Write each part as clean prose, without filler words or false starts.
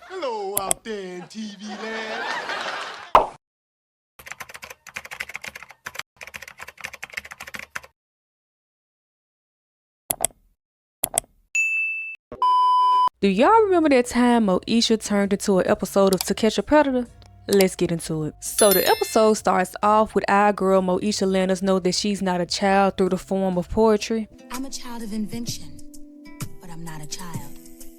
Hello out there in TV land. Do y'all remember that time Moesha turned into an episode of To Catch a Predator? Let's get into it. So the episode starts off with our girl Moesha letting us know that she's not a child through the form of poetry. I'm a child of invention, but I'm not a child.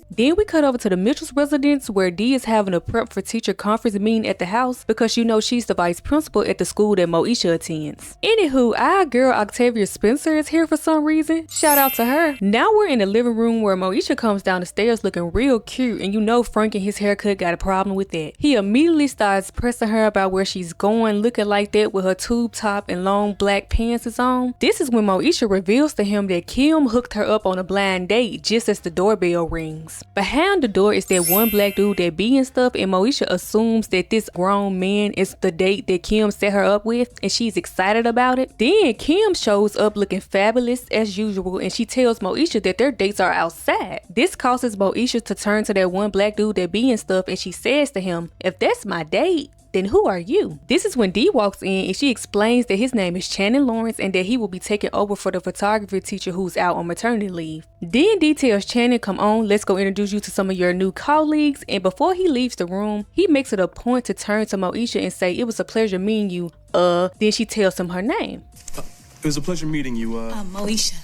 Then we cut over to the Mitchell's residence where Dee is having a prep for teacher conference meeting at the house because you know she's the vice principal at the school that Moesha attends. Anywho, our girl Octavia Spencer is here for some reason. Shout out to her. Now we're in the living room where Moesha comes down the stairs looking real cute, and you know Frank and his haircut got a problem with that. He immediately starts pressing her about where she's going, looking like that with her tube top and long black pants is on. This is when Moesha reveals to him that Kim hooked her up on a blind date just as the doorbell rings. Behind the door is that one black dude that be and stuff, and Moesha assumes that this grown man is the date that Kim set her up with, and she's excited about it. Then Kim shows up looking fabulous as usual, and she tells Moesha that their dates are outside. This causes Moesha to turn to that one black dude that be and stuff, and she says to him, "If that's my date, then who are you?" This is when Dee walks in and she explains that his name is Channing Lawrence and that he will be taking over for the photography teacher who's out on maternity leave. Then Dee tells Channing, "Come on, let's go introduce you to some of your new colleagues," and before he leaves the room, he makes it a point to turn to Moesha and say, "It was a pleasure meeting you, Then she tells him her name. It was a pleasure meeting you, Moesha.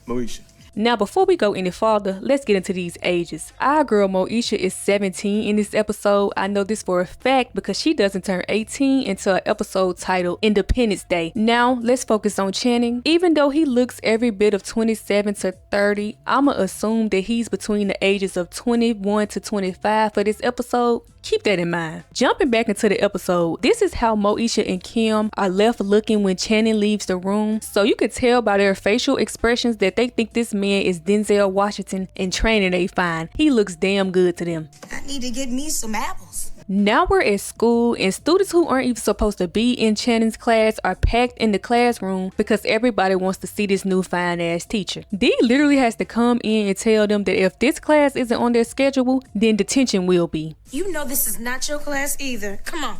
Moesha. Now before we go any farther, let's get into these ages. Our girl Moesha is 17 in this episode. I know this for a fact because she doesn't turn 18 until an episode titled Independence Day. Now let's focus on Channing. Even though he looks every bit of 27 to 30, I'ma assume that he's between the ages of 21 to 25 for this episode. Keep that in mind. Jumping back into the episode, this is how Moesha and Kim are left looking when Channing leaves the room. So you could tell by their facial expressions that they think this man is Denzel Washington in Training They Find. He looks damn good to them. I need to get me some apples. Now we're at school and students who aren't even supposed to be in Channing's class are packed in the classroom because everybody wants to see this new fine ass teacher. Dee literally has to come in and tell them that if this class isn't on their schedule, then detention will be. You know this is not your class either. Come on.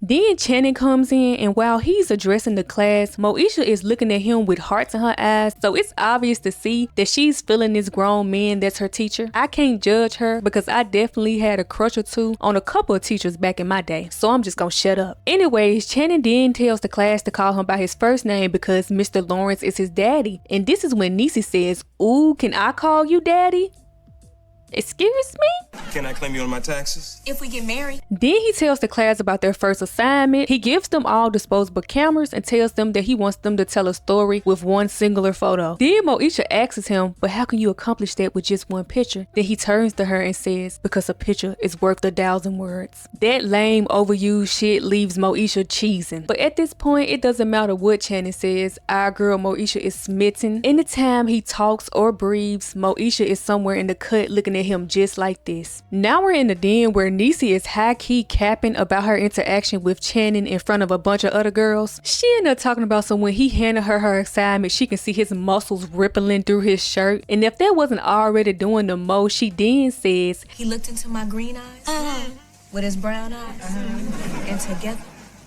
Then Channing comes in, and while he's addressing the class, Moesha is looking at him with hearts in her eyes, so it's obvious to see that she's feeling this grown man that's her teacher. I can't judge her because I definitely had a crush or two on a couple of teachers back in my day, so I'm just gonna shut up. Anyways, Channing then tells the class to call him by his first name because Mr. Lawrence is his daddy, and this is when Niecy says, "Ooh, can I call you daddy?" Excuse me? Can I claim you on my taxes? If we get married. Then he tells the class about their first assignment. He gives them all disposable cameras and tells them that he wants them to tell a story with one singular photo. Then Moesha asks him, "But how can you accomplish that with just one picture?" Then he turns to her and says, "Because a picture is worth 1,000 words." That lame overused shit leaves Moesha cheesing. But at this point, it doesn't matter what Channing says. Our girl Moesha is smitten. Anytime he talks or breathes, Moesha is somewhere in the cut looking at him just like this. Now we're in the den where Niecy is high-key capping about her interaction with Channing in front of a bunch of other girls. She ended up talking about some when he handed her assignment, she can see his muscles rippling through his shirt. And if that wasn't already doing the most, she then says, He looked into my green eyes with his brown eyes. And together,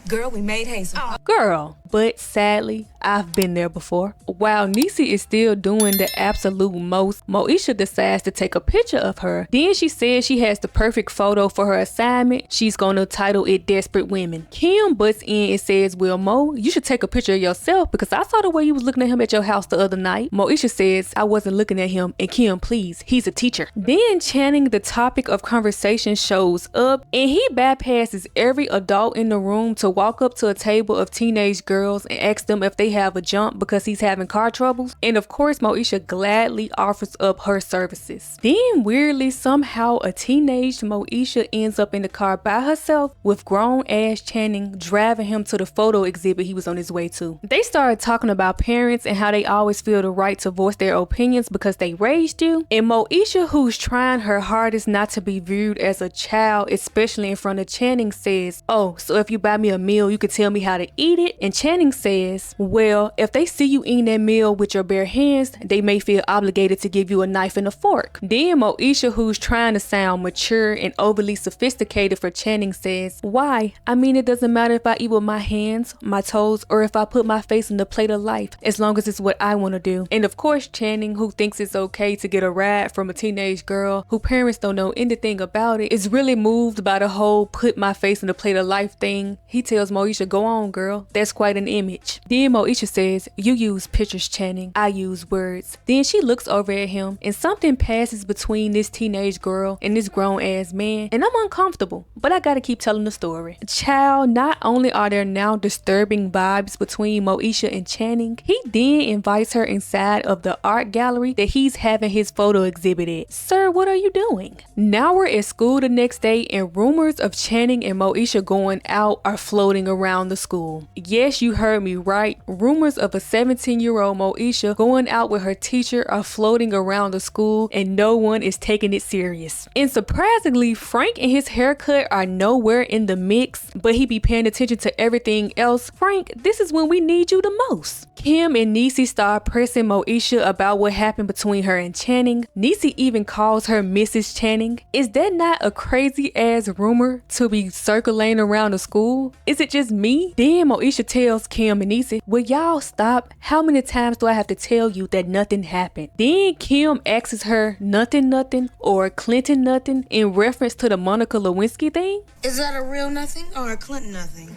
girl, we made hazel. "Girl." But sadly, I've been there before. While Niecy is still doing the absolute most, Moesha decides to take a picture of her. Then she says she has the perfect photo for her assignment. She's gonna title it Desperate Women. Kim butts in and says, "Well, Mo, you should take a picture of yourself because I saw the way you was looking at him at your house the other night." Moesha says, "I wasn't looking at him," and Kim, "Please, he's a teacher." Then Channing, the topic of conversation, shows up and he bypasses every adult in the room to walk up to a table of teenage girls and ask them if they have a jump because he's having car troubles. And of course, Moesha gladly offers up her services. Then weirdly, somehow a teenage Moesha ends up in the car by herself with grown ass Channing driving him to the photo exhibit he was on his way to. They started talking about parents and how they always feel the right to voice their opinions because they raised you. And Moesha, who's trying her hardest not to be viewed as a child, especially in front of Channing, says, "Oh, so if you buy me a meal, you could tell me how to eat it. And Channing says, well, if they see you eating that meal with your bare hands, they may feel obligated to give you a knife and a fork. Then Moesha, who's trying to sound mature and overly sophisticated for Channing, says, why? I mean, it doesn't matter if I eat with my hands, my toes, or if I put my face in the plate of life, as long as it's what I want to do. And of course, Channing, who thinks it's okay to get a ride from a teenage girl who parents don't know anything about it, is really moved by the whole put my face in the plate of life thing. He tells Moesha, go on, girl. That's quite an image. Then Moesha says, you use pictures, Channing. I use words. Then she looks over at him and something passes between this teenage girl and this grown ass man, and I'm uncomfortable, but I gotta keep telling the story. Child, not only are there now disturbing vibes between Moesha and Channing, he then invites her inside of the art gallery that he's having his photo exhibited. Sir, what are you doing? Now we're at school the next day and rumors of Channing and Moesha going out are floating around the school. Yes, you heard me right. Rumors of a 17-year-old Moesha going out with her teacher are floating around the school and no one is taking it serious. And surprisingly, Frank and his haircut are nowhere in the mix, but he be paying attention to everything else. Frank, this is when we need you the most. Kim and Niecy start pressing Moesha about what happened between her and Channing. Niecy even calls her Mrs. Channing. Is that not a crazy ass rumor to be circulating around the school? Is it just me? Then Moesha tells Kim and Niecy, will y'all stop? How many times do I have to tell you that nothing happened? Then Kim asks her nothing or Clinton nothing in reference to the Monica Lewinsky thing. Is that a real nothing or a Clinton nothing?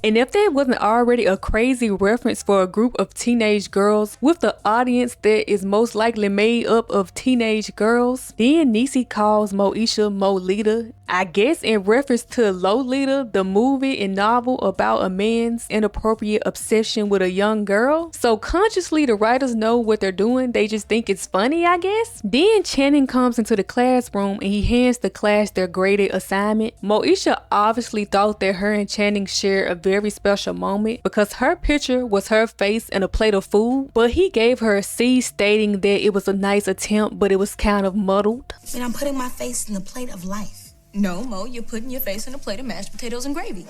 And if that wasn't already a crazy reference for a group of teenage girls with the audience that is most likely made up of teenage girls, then Niecy calls Moesha Molita, I guess in reference to Lolita, the movie and novel about a man's inappropriate obsession with a young girl. So consciously the writers know what they're doing, they just think it's funny, I guess. Then Channing comes into the classroom and he hands the class their graded assignment. Moesha obviously thought that her and Channing shared a very special moment because her picture was her face in a plate of food, but he gave her a C stating that it was a nice attempt, but it was kind of muddled. And I'm putting my face in the plate of life. No, Mo, you're putting your face in a plate of mashed potatoes and gravy.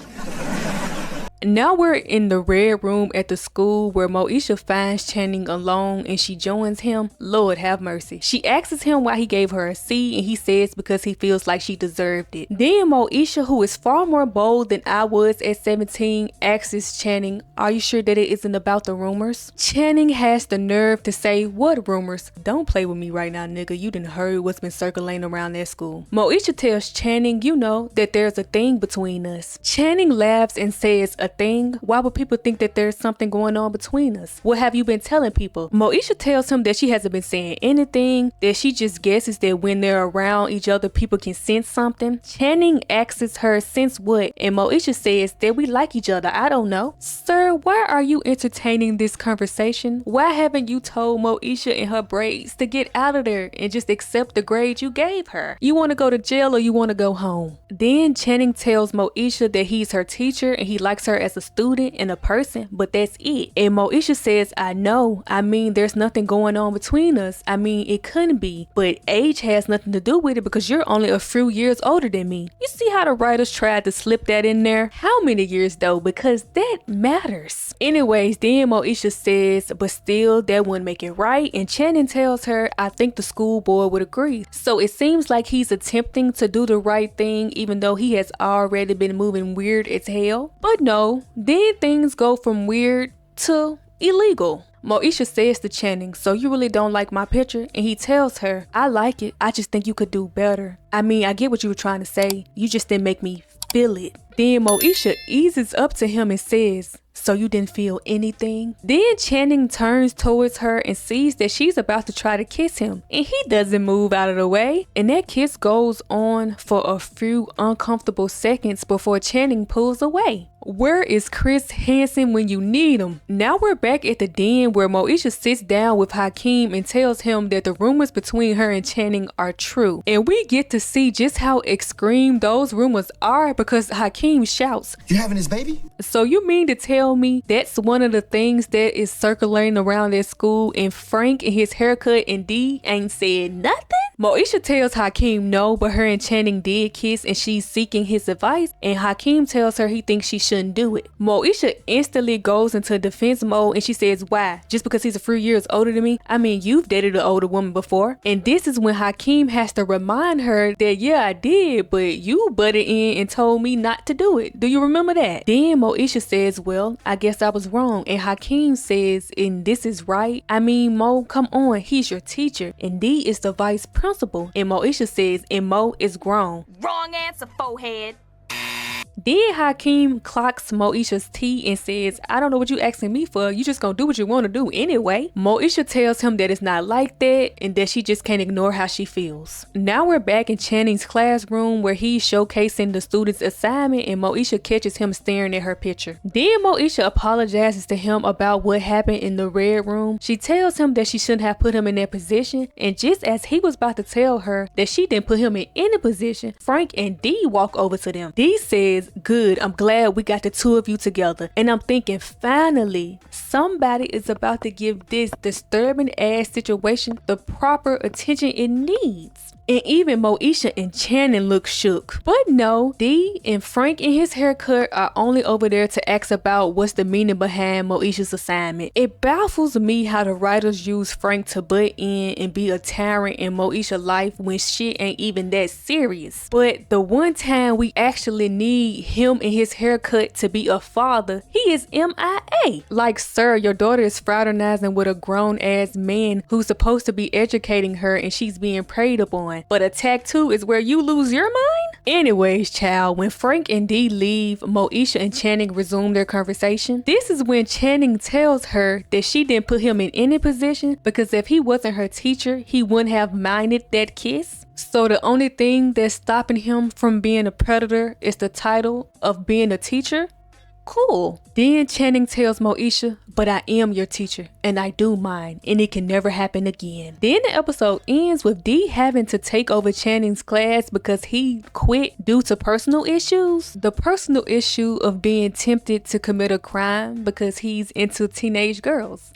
Now we're in the red room at the school where Moesha finds Channing alone and she joins him. Lord have mercy. She asks him why he gave her a C and he says because he feels like she deserved it. Then Moesha, who is far more bold than I was at 17, asks Channing, are you sure that it isn't about the rumors? Channing has the nerve to say, what rumors? Don't play with me right now, nigga. You done heard what's been circulating around that school. Moesha tells Channing, you know, that there's a thing between us. Channing laughs and says, a thing? Why would people think that there's something going on between us? What have you been telling people? Moesha tells him that she hasn't been saying anything, that she just guesses that when they're around each other, people can sense something. Channing asks her, sense what? And Moesha says that we like each other. I don't know. Sir, why are you entertaining this conversation? Why haven't you told Moesha and her braids to get out of there and just accept the grade you gave her? You want to go to jail or you want to go home? Then Channing tells Moesha that he's her teacher and he likes her as a student and a person, but that's it. And Moesha says, I know. I mean, there's nothing going on between us. I mean, it couldn't be, but age has nothing to do with it because you're only a few years older than me. You see how the writers tried to slip that in there? How many years though? Because that matters. Anyways, then Moesha says, but still, that wouldn't make it right. And Channing tells her, I think the school board would agree. So it seems like he's attempting to do the right thing, even though he has already been moving weird as hell. But no, then things go from weird to illegal. Moesha says to Channing, so you really don't like my picture? And he tells her, I like it. I just think you could do better. I mean, I get what you were trying to say. You just didn't make me feel it. Then Moesha eases up to him and says, so you didn't feel anything? Then Channing turns towards her and sees that she's about to try to kiss him, and he doesn't move out of the way. And that kiss goes on for a few uncomfortable seconds before Channing pulls away. Where is Chris Hansen when you need him? Now we're back at the den where Moesha sits down with Hakeem and tells him that the rumors between her and Channing are true. And we get to see just how extreme those rumors are because Hakeem shouts, You having his baby? so you mean to tell me that's one of the things that is circulating around at school and Frank and his haircut and D ain't said nothing? Moesha tells Hakeem no, but her and Channing did kiss and she's seeking his advice, and Hakeem tells her he thinks she shouldn't do it. Moesha instantly goes into defense mode and she says, why? Just because he's a few years older than me? I mean, you've dated an older woman before. And this is when Hakeem has to remind her that, yeah, I did, but you butted in and told me not to do it. Do you remember that? Then Moesha says, well, I guess I was wrong. And Hakeem says, and this is right. I mean, Mo, come on, he's your teacher and D is the vice principal. And Moesha says, and Mo is grown. Wrong answer, forehead. Then Hakeem clocks Moesha's tea and says, I don't know what you asking me for. You just gonna do what you want to do anyway. Moesha tells him that it's not like that and that she just can't ignore how she feels. Now we're back in Channing's classroom where he's showcasing the student's assignment and Moesha catches him staring at her picture. Then Moesha apologizes to him about what happened in the red room. She tells him that she shouldn't have put him in that position, and just as he was about to tell her that she didn't put him in any position, Frank and Dee walk over to them. Dee says, good, I'm glad we got the two of you together. And I'm thinking, finally, somebody is about to give this disturbing ass situation the proper attention it needs. And even Moesha and Channing look shook. But no, Dee and Frank and his haircut are only over there to ask about what's the meaning behind Moesha's assignment. It baffles me how the writers use Frank to butt in and be a tyrant in Moesha's life when shit ain't even that serious. But the one time we actually need him and his haircut to be a father, he is MIA. Like, sir, your daughter is fraternizing with a grown ass man who's supposed to be educating her and she's being preyed upon. But a tattoo is where you lose your mind? Anyways, child, when Frank and Dee leave, Moesha and Channing resume their conversation. This is when Channing tells her that she didn't put him in any position because if he wasn't her teacher, he wouldn't have minded that kiss. So the only thing that's stopping him from being a predator is the title of being a teacher? Cool. Then Channing tells Moesha, but I am your teacher and I do mind and it can never happen again. Then the episode ends with Dee having to take over Channing's class because he quit due to personal issues. The personal issue of being tempted to commit a crime because he's into teenage girls.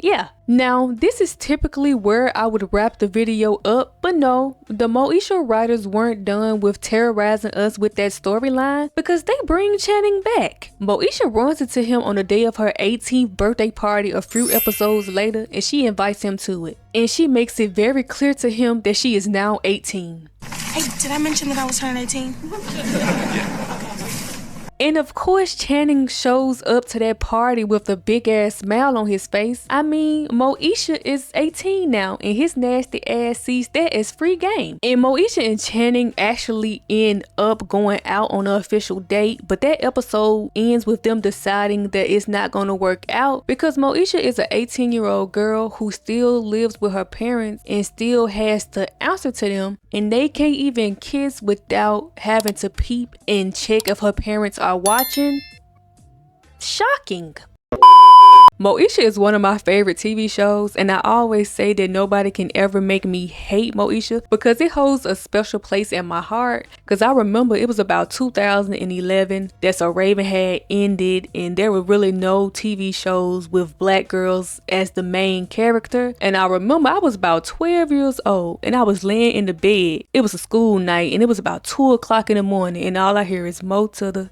Yeah, now this is typically where I would wrap the video up, but no, the Moesha writers weren't done with terrorizing us with that storyline because they bring Channing back. Moesha runs into him on the day of her 18th birthday party a few episodes later and she invites him to it. And she makes it very clear to him that she is now 18. Hey, did I mention that I was turning 18? And of course, Channing shows up to that party with a big ass smile on his face. I mean, Moesha is 18 now and his nasty ass sees that as free game. And Moesha and Channing actually end up going out on an official date, but that episode ends with them deciding that it's not going to work out because Moesha is an 18-year-old girl who still lives with her parents and still has to answer to them, and they can't even kiss without having to peep and check if her parents are watching. Shocking. Moesha is one of my favorite TV shows, and I always say that nobody can ever make me hate Moesha because it holds a special place in my heart. Because I remember it was about 2011 that So Raven had ended and there were really no TV shows with black girls as the main character. And I remember I was about 12 years old and I was laying in the bed. It was a school night and it was about 2 o'clock in the morning and all I hear is Mo to the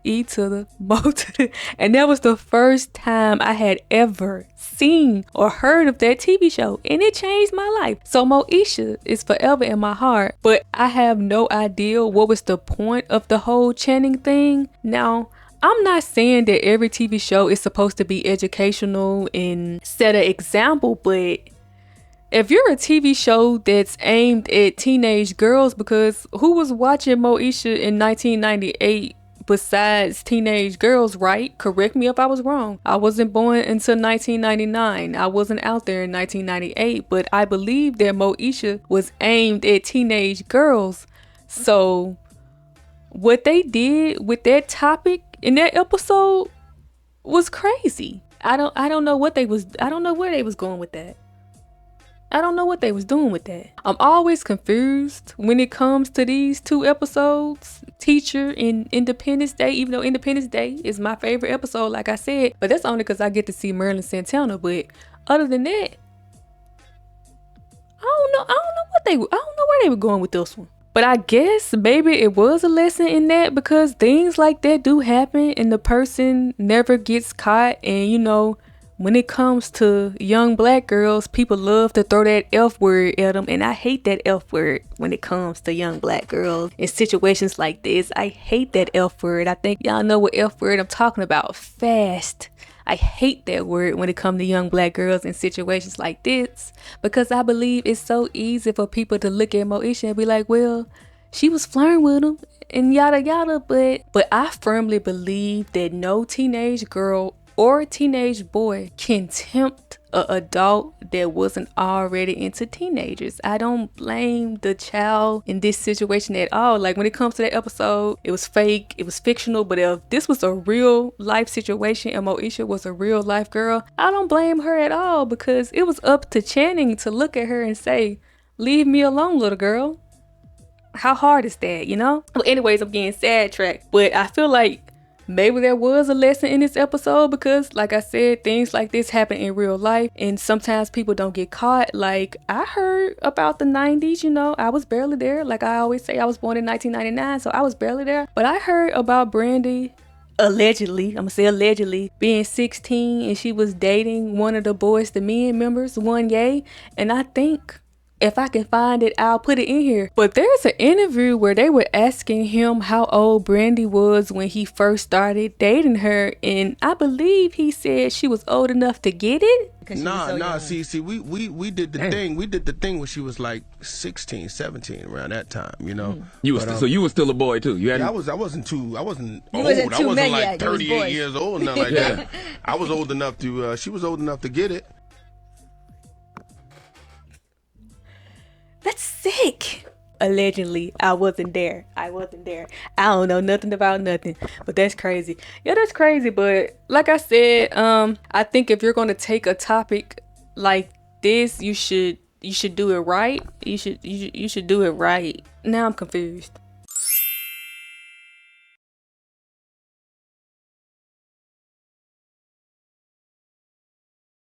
E to the Mo to the, and that was the first time I had ever seen or heard of that TV show, and it changed my life. So Moesha is forever in my heart, but I have no idea what was the point of the whole Channing thing. Now, I'm not saying that every TV show is supposed to be educational and set an example, but if you're a TV show that's aimed at teenage girls, because who was watching Moesha in 1998 besides teenage girls, right? Correct me if I was wrong. I wasn't born until 1999. I wasn't out there in 1998, but I believe that Moesha was aimed at teenage girls. So what they did with that topic in that episode was crazy. I don't know where they was going with that. I don't know what they was doing with that. I'm always confused when it comes to these two episodes, Teacher and Independence Day, even though Independence Day is my favorite episode, like I said, but that's only because I get to see Marilyn Santana. But other than that, I don't know what don't know where they were going with this one. But I guess maybe it was a lesson in that, because things like that do happen and the person never gets caught. And you know, when it comes to young black girls, people love to throw that F word at them. And I hate that F word when it comes to young black girls in situations like this. I hate that F word. I think y'all know what F word I'm talking about. Fast. I hate that word when it comes to young black girls in situations like this, because I believe it's so easy for people to look at Moesha and be like, well, she was flirting with him and yada yada. But I firmly believe that no teenage girl or teenage boy can tempt an adult that wasn't already into teenagers. I don't blame the child in this situation at all. Like, when it comes to that episode, it was fake, it was fictional, but if this was a real life situation and Moesha was a real life girl, I don't blame her at all, because it was up to Channing to look at her and say, leave me alone, little girl. How hard is that, you know? Well, anyways, I'm getting sidetracked, but I feel like maybe there was a lesson in this episode, because like I said, things like this happen in real life and sometimes people don't get caught. Like, I heard about the 90s, you know, I was barely there. Like I always say, I was born in 1999, so I was barely there. But I heard about Brandy allegedly, I'm gonna say allegedly, being 16 and she was dating one of the Boyz II Men members, One Ye. And I think if I can find it, I'll put it in here. But there's an interview where they were asking him how old Brandy was when he first started dating her. And I believe he said she was old enough to get it. Nah. See, we did the thing. We did the thing when she was like 16, 17, around that time, you know. You was so you was still a boy too. You had I wasn't old. I wasn't too like yet. 38 years old, nothing like that. I was old enough to. She was old enough to get it. That's sick. Allegedly, I wasn't there. I don't know nothing about nothing. But that's crazy. Yeah, that's crazy. But like I said, I think if you're gonna take a topic like this, you should do it right. You should do it right. Now I'm confused.